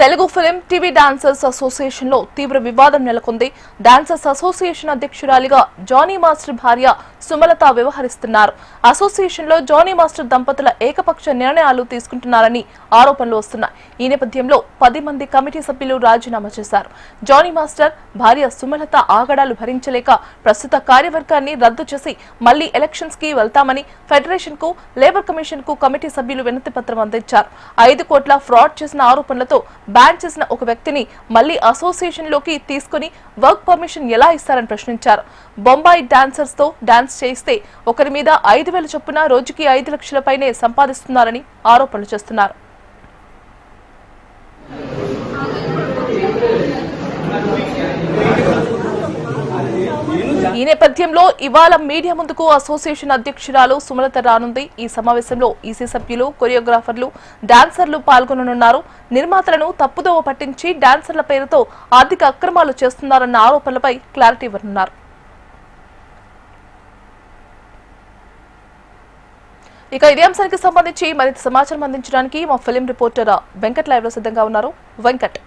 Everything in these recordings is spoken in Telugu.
Telugu film TV dancers association లో తీవ్ర వివాదం నెలకొంది. డాన్సర్స్ అసోసియేషన్ అధ్యక్షురాలిగా జానీ మాస్టర్ భార్య సుమలత వ్యవహరిస్తున్నారు. అసోసియేషన్ లో జానీ మాస్టర్ దంపతుల ఏకపక్ష నిర్ణయాలు తీసుకుంటున్నారని ఆరోపణలు వస్తున్నాయి. ఈ నేపథ్యంలో 10 మంది కమిటీ సభ్యులు రాజీనామా చేశారు. జానీ మాస్టర్ భార్య సుమలత ఆగడాలు భరించలేక ప్రస్తుత కార్యవర్గాన్ని రద్దు చేసి మళ్లీ ఎలక్షన్స్ కి వెళ్తామని ఫెడరేషన్ కు, లేబర్ కమిషన్ కు కమిటీ సభ్యులు వినతి పత్రం అందించారు. 5 కోట్ల ఫ్రాడ్ చేసిన ఆరోపణలతో బ్యాన్ చేసిన ఒక వ్యక్తిని మళ్లీ అసోసియేషన్ లోకి తీసుకుని వర్క్ పర్మిషన్ ఎలా ఇస్తారని ప్రశ్నించారు. బొంబాయి డాన్సర్స్ తో డాన్స్ చేస్తే ఒకరి మీద 5,000 చొప్పున రోజుకి 5 లక్షల పైనే సంపాదిస్తున్నారని ఆరోపణలు చేస్తున్నారు. ఈ నేపథ్యంలో ఇవాళ మీడియా ముందుకు అసోసియేషన్ అధ్యక్షురాలు సుమలత రానుంది. ఈ సమావేశంలో ఈసీ సభ్యులు, కొరియోగ్రాఫర్లు, డాన్సర్లు పాల్గొననున్నారు. నిర్మాతలను తప్పుదోవ పట్టించి డాన్సర్ల పేరుతో ఆర్థిక అక్రమాలు చేస్తున్నారన్న ఆరోపణలపై క్లారిటీ ఇవ్వనున్నారు. ఇక ఇదే అంశానికి సంబంధించి మరింత సమాచారం అందించడానికి మా ఫిలిం రిపోర్టర్ వెంకట్ లైవ్ లో సిద్ధంగా ఉన్నారు. వెంకట్,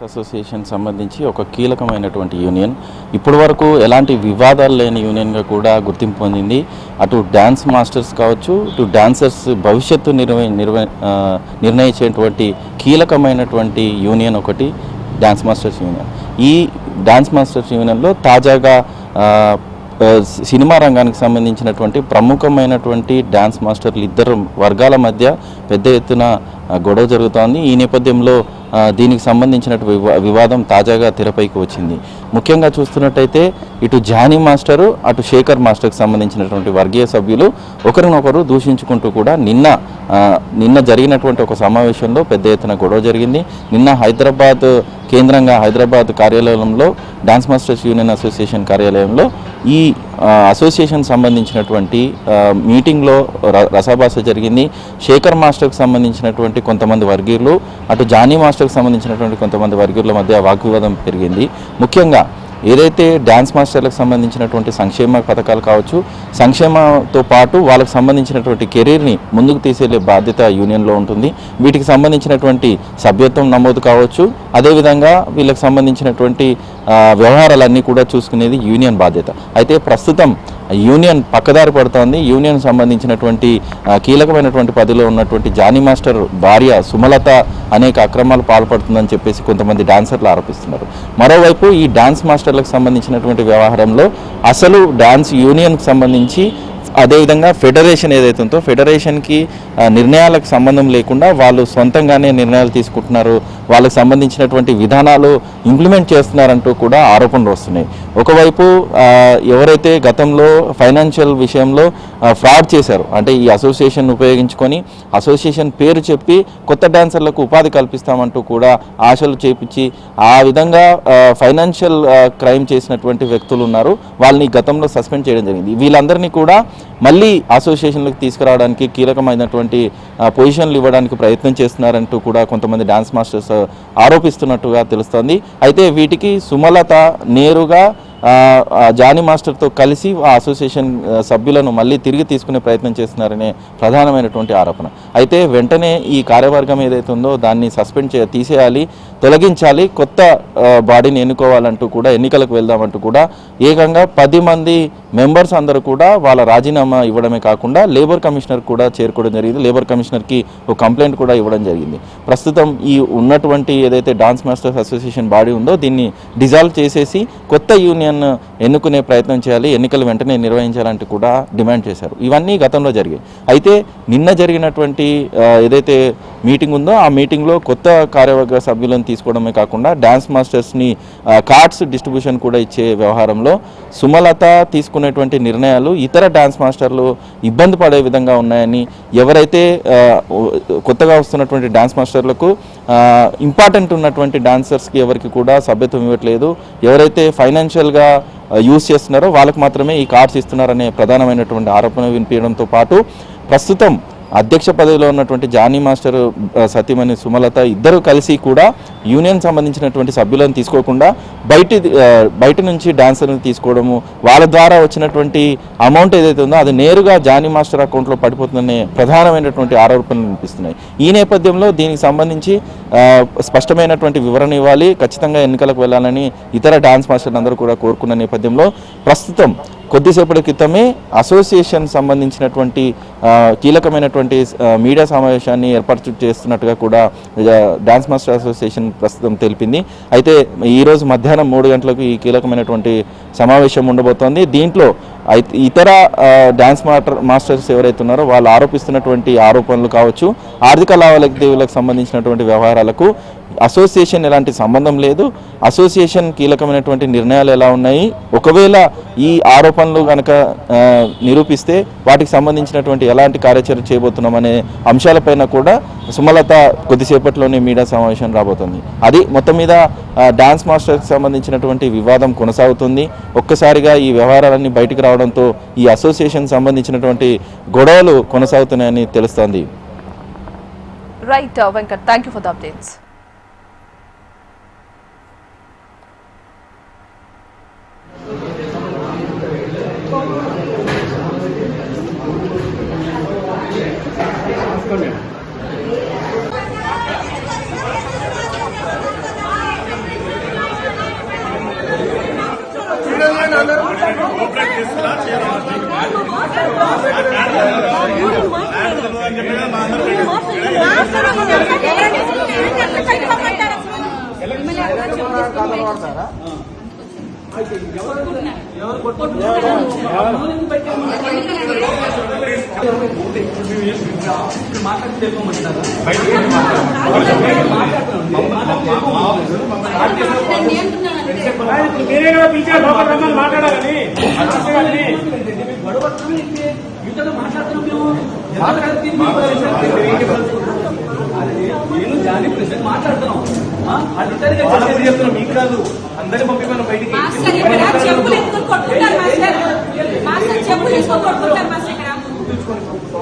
అసోసియేషన్ సంబంధించి ఒక కీలకమైనటువంటి యూనియన్, ఇప్పటి వరకు ఎలాంటి వివాదాలు లేని యూనియన్గా కూడా గుర్తింపు పొందింది. అటు డ్యాన్స్ మాస్టర్స్ కావచ్చు, ఇటు డాన్సర్స్ భవిష్యత్తు నిర్ణయించేటువంటి కీలకమైనటువంటి యూనియన్ ఒకటి డ్యాన్స్ మాస్టర్స్ యూనియన్. ఈ డ్యాన్స్ మాస్టర్స్ యూనియన్లో తాజాగా సినిమా రంగానికి సంబంధించినటువంటి ప్రముఖమైనటువంటి డ్యాన్స్ మాస్టర్లు ఇద్దరు వర్గాల మధ్య పెద్ద ఎత్తున గొడవ జరుగుతోంది. ఈ నేపథ్యంలో దీనికి సంబంధించిన వివాదం తాజాగా తెరపైకి వచ్చింది. ముఖ్యంగా చూస్తున్నట్టయితే ఇటు జానీ మాస్టరు, అటు శేఖర్ మాస్టర్కి సంబంధించినటువంటి వర్గీయ సభ్యులు ఒకరినొకరు దూషించుకుంటూ కూడా నిన్న జరిగినటువంటి ఒక సమావేశంలో పెద్ద ఎత్తున గొడవ జరిగింది. నిన్న హైదరాబాద్ కేంద్రంగా హైదరాబాద్ కార్యాలయంలో డాన్స్ మాస్టర్స్ యూనియన్ అసోసియేషన్ కార్యాలయంలో ఈ అసోసియేషన్ సంబంధించినటువంటి మీటింగ్లో రసాభాస జరిగింది. శేఖర్ మాస్టర్కి సంబంధించినటువంటి కొంతమంది వర్గీయులు, అటు జానీ మాస్టర్కి సంబంధించినటువంటి కొంతమంది వర్గీయుల మధ్య వాగ్వివాదం పెరిగింది. ముఖ్యంగా ఏదైతే డ్యాన్స్ మాస్టర్లకు సంబంధించినటువంటి సంక్షేమ పథకాలు కావచ్చు, సంక్షేమంతో పాటు వాళ్ళకు సంబంధించినటువంటి కెరీర్ని ముందుకు తీసుకెళ్లే బాధ్యత యూనియన్లో ఉంటుంది. వీటికి సంబంధించినటువంటి సభ్యత్వం నమోదు కావచ్చు, అదేవిధంగా వీళ్ళకి సంబంధించినటువంటి వ్యవహారాలన్నీ కూడా చూసుకునేది యూనియన్ బాధ్యత. అయితే ప్రస్తుతం యూనియన్ పక్కదారి పడుతోంది. యూనియన్ సంబంధించినటువంటి కీలకమైనటువంటి పదవిలో ఉన్నటువంటి జానీ మాస్టర్ భార్య సుమలత అనేక అక్రమాలు పాల్పడుతుందని చెప్పేసి కొంతమంది డాన్సర్లు ఆరోపిస్తున్నారు. మరోవైపు ఈ డాన్స్ మాస్టర్లకు సంబంధించినటువంటి వ్యవహారంలో అసలు డాన్స్ యూనియన్కి సంబంధించి, అదేవిధంగా ఫెడరేషన్ ఏదైతే ఉందో ఫెడరేషన్కి నిర్ణయాలకు సంబంధం లేకుండా వాళ్ళు సొంతంగానే నిర్ణయాలు తీసుకుంటున్నారు, వాళ్ళకి సంబంధించినటువంటి విధానాలు ఇంప్లిమెంట్ చేస్తున్నారంటూ కూడా ఆరోపణలు వస్తున్నాయి. ఒకవైపు ఎవరైతే గతంలో ఫైనాన్షియల్ విషయంలో ఫ్రాడ్ చేశారు, అంటే ఈ అసోసియేషన్ ఉపయోగించుకొని అసోసియేషన్ పేరు చెప్పి కొత్త డాన్సర్లకు ఉపాధి కల్పిస్తామంటూ కూడా ఆశలు చేపించి ఆ విధంగా ఫైనాన్షియల్ క్రైమ్ చేసినటువంటి వ్యక్తులు ఉన్నారు. వాళ్ళని గతంలో సస్పెండ్ చేయడం జరిగింది. వీళ్ళందరినీ కూడా మళ్ళీ అసోసియేషన్లకు తీసుకురావడానికి కీలకమైనటువంటి పొజిషన్లు ఇవ్వడానికి ప్రయత్నం చేస్తున్నారంటూ కూడా కొంతమంది డాన్స్ మాస్టర్స్ ఆరోపిస్తున్నట్టుగా తెలుస్తోంది. అయితే వీటికి సుమలత నేరుగా జానీ మాస్టర్తో కలిసి ఆ అసోసియేషన్ సభ్యులను మళ్ళీ తిరిగి తీసుకునే ప్రయత్నం చేస్తున్నారనే ప్రధానమైనటువంటి ఆరోపణ. అయితే వెంటనే ఈ కార్యవర్గం ఏదైతే ఉందో దాన్ని సస్పెండ్ తీసేయాలి, తొలగించాలి, కొత్త బాడీని ఎన్నుకోవాలంటూ కూడా, ఎన్నికలకు వెళ్దామంటూ కూడా ఏకంగా 10 మంది మెంబర్స్ అందరూ కూడా వాళ్ళ రాజీనామా ఇవ్వడమే కాకుండా లేబర్ కమిషనర్ కూడా చేరుకోవడం జరిగింది. లేబర్ కమిషనర్కి ఒక కంప్లైంట్ కూడా ఇవ్వడం జరిగింది. ప్రస్తుతం ఈ ఉన్నటువంటి ఏదైతే డాన్స్ మాస్టర్స్ అసోసియేషన్ బాడీ ఉందో దీన్ని డిజాల్వ్ చేసేసి కొత్త యూనియన్ ఎన్నుకునే ప్రయత్నం చేయాలి, ఎన్నికలు వెంటనే నిర్వహించాలంటూ కూడా డిమాండ్ చేశారు. ఇవన్నీ గతంలో జరిగాయి. అయితే నిన్న జరిగినటువంటి ఏదైతే మీటింగ్ ఉందో ఆ మీటింగ్లో కొత్త కార్యవర్గ సభ్యులను తీసుకోవడమే కాకుండా డాన్స్ మాస్టర్స్ని కార్డ్స్ డిస్ట్రిబ్యూషన్ కూడా ఇచ్చే వ్యవహారంలో సుమలత తీసుకునేటువంటి నిర్ణయాలు ఇతర డాన్స్ మాస్టర్లు ఇబ్బంది పడే విధంగా ఉన్నాయని, ఎవరైతే కొత్తగా వస్తున్నటువంటి డాన్స్ మాస్టర్లకు ఇంపార్టెంట్ ఉన్నటువంటి డాన్సర్స్కి ఎవరికి కూడా సభ్యత్వం ఇవ్వట్లేదు, ఎవరైతే ఫైనాన్షియల్గా యూజ్ చేస్తున్నారో వాళ్ళకు మాత్రమే ఈ కార్డ్స్ ఇస్తున్నారనే ప్రధానమైనటువంటి ఆరోపణ వినిపించడంతో పాటు ప్రస్తుతం అధ్యక్ష పదవిలో ఉన్నటువంటి జానీ మాస్టర్ సతీమణి సుమలత ఇద్దరు కలిసి కూడా యూనియన్ సంబంధించినటువంటి సభ్యులను తీసుకోకుండా బయట నుంచి డాన్సర్ని తీసుకోవడము, వాళ్ళ ద్వారా వచ్చినటువంటి అమౌంట్ ఏదైతే ఉందో అది నేరుగా జానీ మాస్టర్ అకౌంట్లో పడిపోతుందనే ప్రధానమైనటువంటి ఆరోపణలు వినిపిస్తున్నాయి. ఈ నేపథ్యంలో దీనికి సంబంధించి స్పష్టమైనటువంటి వివరణ ఇవ్వాలి, ఖచ్చితంగా ఎన్నికలకు వెళ్ళాలని ఇతర డాన్స్ మాస్టర్లు అందరూ కూడా కోరుకున్న నేపథ్యంలో ప్రస్తుతం కొద్దిసేపటి క్రితమే అసోసియేషన్ సంబంధించినటువంటి కీలకమైనటువంటి మీడియా సమావేశాన్ని ఏర్పాటు చేస్తున్నట్టుగా కూడా డాన్స్ మాస్టర్ అసోసియేషన్ ప్రస్తుతం తెలిపింది. అయితే ఈరోజు మధ్యాహ్నం 3 గంటలకు ఈ కీలకమైనటువంటి సమావేశం ఉండబోతోంది. దీంట్లో ఇతర డాన్స్ మాస్టర్స్ ఎవరైతే ఉన్నారో వాళ్ళు ఆరోపిస్తున్నటువంటి ఆరోపణలు కావచ్చు, ఆర్థిక లావాదేవీలకు సంబంధించినటువంటి వ్యవహారాలకు అసోసియేషన్ ఎలాంటి సంబంధం లేదు, అసోసియేషన్ కీలకమైనటువంటి నిర్ణయాలు ఎలా ఉన్నాయి, ఒకవేళ ఈ ఆరోపణలు కనుక నిరూపిస్తే వాటికి సంబంధించినటువంటి ఎలాంటి కార్యాచరణ చేయబోతున్నామనే అంశాలపైన కూడా సుమలత కొద్దిసేపట్లోనే మీడియా సమావేశం రాబోతుంది. అది మొత్తం మీద డాన్స్ మాస్టర్కి సంబంధించినటువంటి వివాదం కొనసాగుతుంది. ఒక్కసారిగా ఈ వ్యవహారాలన్నీ బయటికి రావడంతో ఈ అసోసియేషన్ సంబంధించినటువంటి గొడవలు కొనసాగుతున్నాయని తెలుస్తోంది. Right Venkat, thank you for the updates. మాట్లాడాలని నేను జానీ ప్రెసిడెంట్ మాట్లాడుతున్నాం. చెప్తున్నాం మీకు కాదు, అందరినీ పంపిపోయిన బయటికి.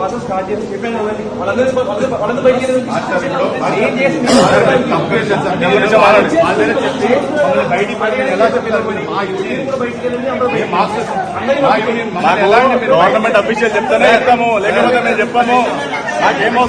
ప్రాసెస్ స్టార్ట్ చేసి చెప్పాను వాళ్ళందరూ బయటికి గవర్నమెంట్ అఫీషియల్ చెప్తానే చెప్తాము, లేకపోతే మేము చెప్పాము. నాకేమో